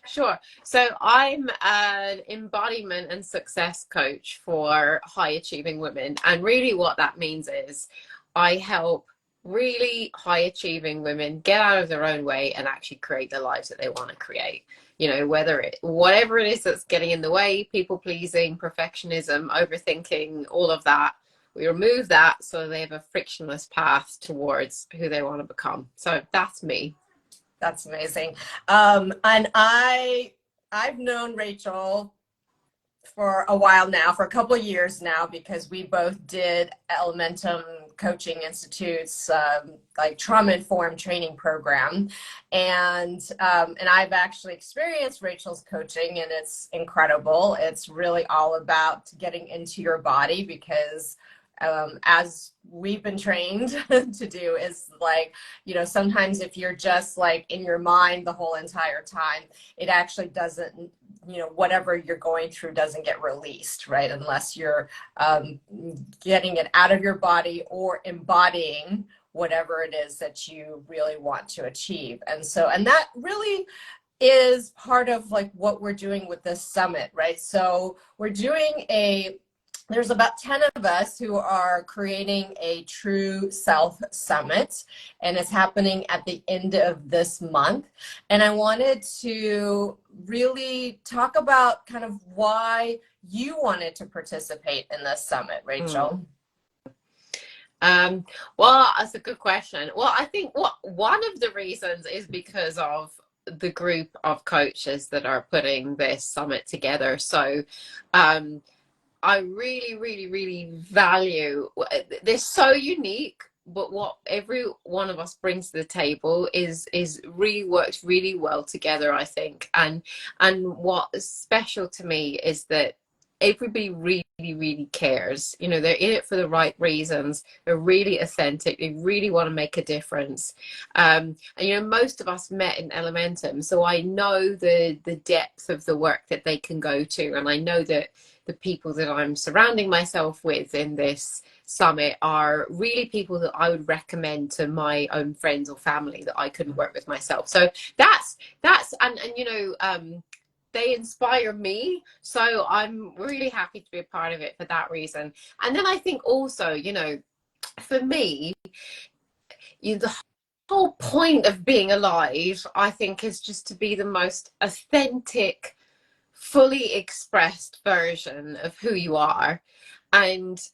Sure. So I'm an embodiment and success coach for high achieving women. And really what that means is I help really high achieving women get out of their own way and actually create the lives that they want to create. You know, whatever it is that's getting in the way, people pleasing, perfectionism, overthinking, all of that. We remove that so they have a frictionless path towards who they want to become. So that's me. That's amazing. And I've known Rachel for a while now, for a couple of years now, because we both did Elementum Coaching Institute's like trauma informed training program, and I've actually experienced Rachel's coaching, and it's incredible. It's really all about getting into your body because as we've been trained to do is like, you know, sometimes if you're just like in your mind the whole entire time, it actually doesn't, you know, whatever you're going through doesn't get released, right? Unless you're getting it out of your body or embodying whatever it is that you really want to achieve. And that really is part of like what we're doing with this summit, right? So there's about 10 of us who are creating a True Self Summit, and it's happening at the end of this month. And I wanted to really talk about kind of why you wanted to participate in this summit, Rachel. Well, that's a good question. Well, I think one of the reasons is because of the group of coaches that are putting this summit together. So, I really, really, really value. They're so unique, but what every one of us brings to the table is really works really well together, I think. And what's special to me is that everybody really, really cares. You know, they're in it for the right reasons. They're really authentic. They really want to make a difference. And you know, most of us met in Elementum, so I know the depth of the work that they can go to, and I know that the people that I'm surrounding myself with in this summit are really people that I would recommend to my own friends or family that I couldn't work with myself. So that's and you know, they inspire me, so I'm really happy to be a part of it for that reason. And then I think also, you know, for me, the whole point of being alive, I think, is just to be the most authentic, fully expressed version of who you are. And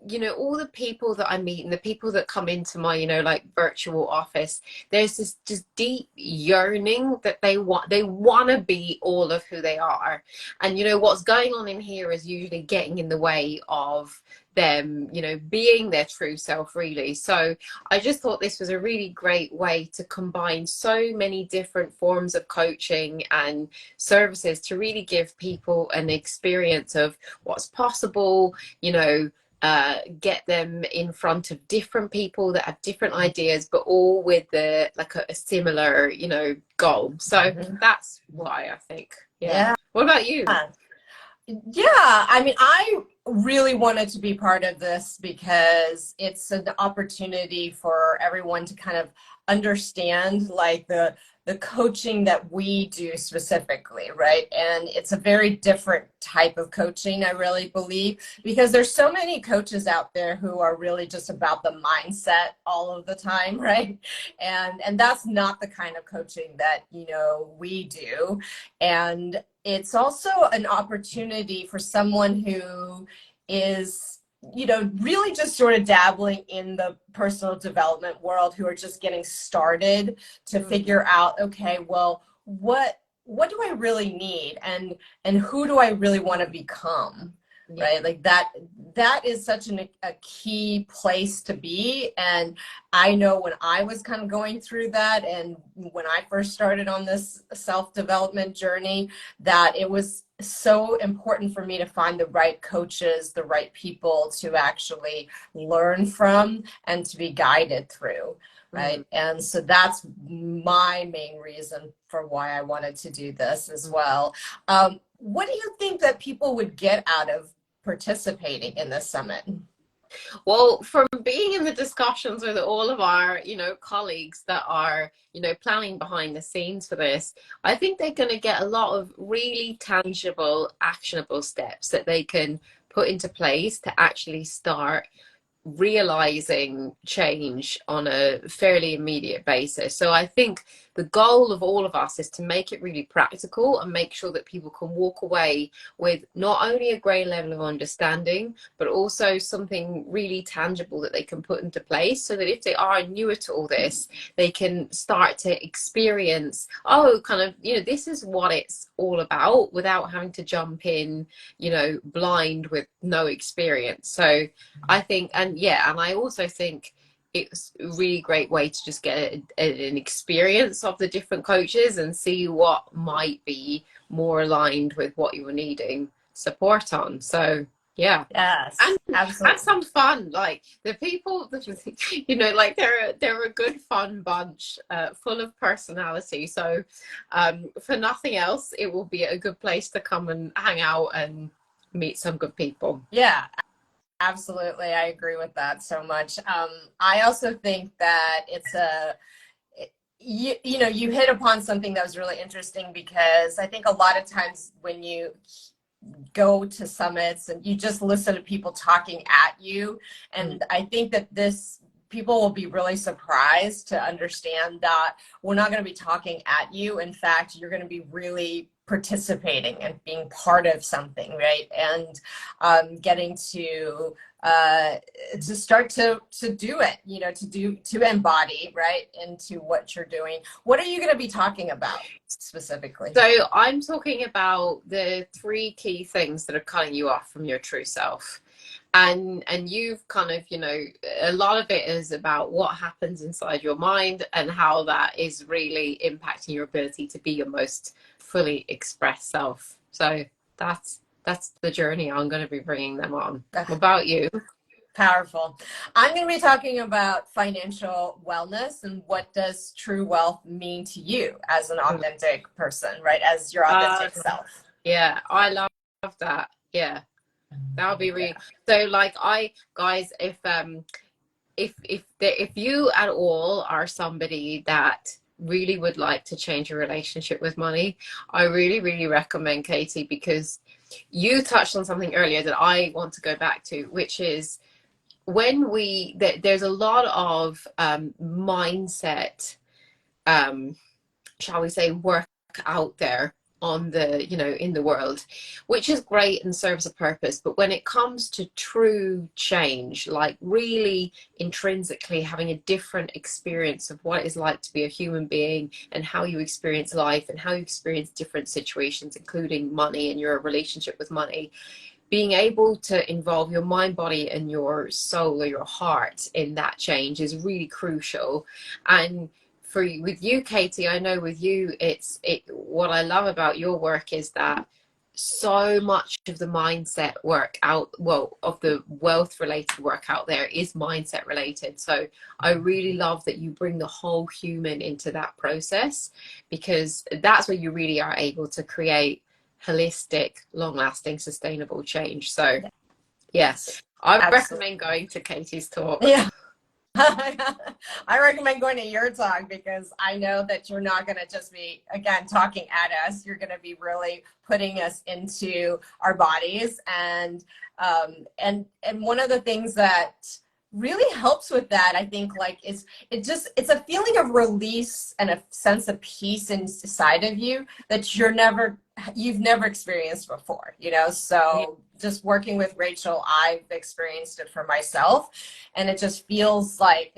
you know, all the people that I meet and the people that come into my, you know, like virtual office, there's this just deep yearning that they want to be all of who they are. And you know, what's going on in here is usually getting in the way of them, you know, being their true self, really. So I just thought this was a really great way to combine so many different forms of coaching and services to really give people an experience of what's possible, you know, get them in front of different people that have different ideas, but all with a similar, you know, goal. So that's why I think. Yeah. What about you? Yeah, I mean, I really wanted to be part of this because it's an opportunity for everyone to kind of understand like the coaching that we do specifically, right? And it's a very different type of coaching, I really believe, because there's so many coaches out there who are really just about the mindset all of the time, right? And that's not the kind of coaching that, you know, we do. And it's also an opportunity for someone who is, you know, really just sort of dabbling in the personal development world, who are just getting started to figure out, okay, well, what do I really need, and who do I really want to become? Right? Like that is such a key place to be. And I know when I was kind of going through that, and when I first started on this self-development journey, that it was so important for me to find the right coaches, the right people to actually learn from and to be guided through. Right. And so that's my main reason for why I wanted to do this as well. What do you think that people would get out of participating in this summit? Well, from being in the discussions with all of our, colleagues that are, planning behind the scenes for this, I think they're going to get a lot of really tangible, actionable steps that they can put into place to actually start realizing change on a fairly immediate basis. So I think the goal of all of us is to make it really practical and make sure that people can walk away with not only a great level of understanding, but also something really tangible that they can put into place so that if they are newer to all this, they can start to experience, oh, kind of, this is what it's all about without having to jump in, blind with no experience. So I think, and yeah, and I also think it's a really great way to just get an experience of the different coaches and see what might be more aligned with what you were needing support on. So yeah, Yes, and have absolutely. some fun. Like the people, like they're a good fun bunch, full of personality. So for nothing else, it will be a good place to come and hang out and meet some good people. Yeah, absolutely. I agree with that so much. I also think that you hit upon something that was really interesting because I think a lot of times when you go to summits and you just listen to people talking at you, Mm. and I think that this people will be really surprised to understand that we're not going to be talking at you. In fact, you're going to be really participating and being part of something, right? And getting to start to do it, to embody right into what you're doing. What are you going to be talking about specifically? So I'm talking about the three key things that are cutting you off from your true self. And you've kind of, a lot of it is about what happens inside your mind and how that is really impacting your ability to be your most fully expressed self. So that's the journey I'm going to be bringing them on. What about you? Powerful. I'm going to be talking about financial wellness and what does true wealth mean to you as an authentic person, right? As your Uh, authentic self. yeah, I love that. Yeah, that'll be really. So like I guys, if you at all are somebody that really would like to change your relationship with money, I really, really recommend Katie, because you touched on something earlier that I want to go back to, which is when there's a lot of mindset, um, shall we say, work out there on the in the world, which is great and serves a purpose, but when it comes to true change, like really intrinsically having a different experience of what it's like to be a human being and how you experience life and how you experience different situations, including money and your relationship with money, being able to involve your mind, body, and your soul or your heart in that change is really crucial. And with you, Katie, I know with you, what I love about your work is that so much of the mindset work out, well, of the wealth related work out there is mindset related. So I really love that you bring the whole human into that process, because that's where you really are able to create holistic, long-lasting, sustainable change. So, yeah, Yes, I absolutely. recommend going to Katie's talk. Yeah. I recommend going to your talk because I know that you're not going to just be, again, talking at us. You're going to be really putting us into our bodies. And one of the things that really helps with that, I think, like, is it's a feeling of release and a sense of peace inside of you that you've never experienced before, Yeah, so just working with Rachel, I've experienced it for myself, and it feels like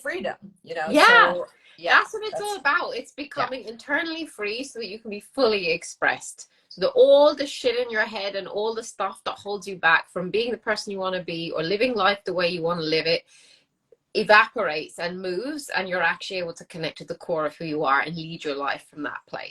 freedom, yeah, so yeah, that's what it's all that's about. It's yeah. becoming internally free so that you can be fully expressed. So that all the shit in your head and all the stuff that holds you back from being the person you want to be or living life the way you want to live it evaporates and moves, and you're actually able to connect to the core of who you are and lead your life from that place.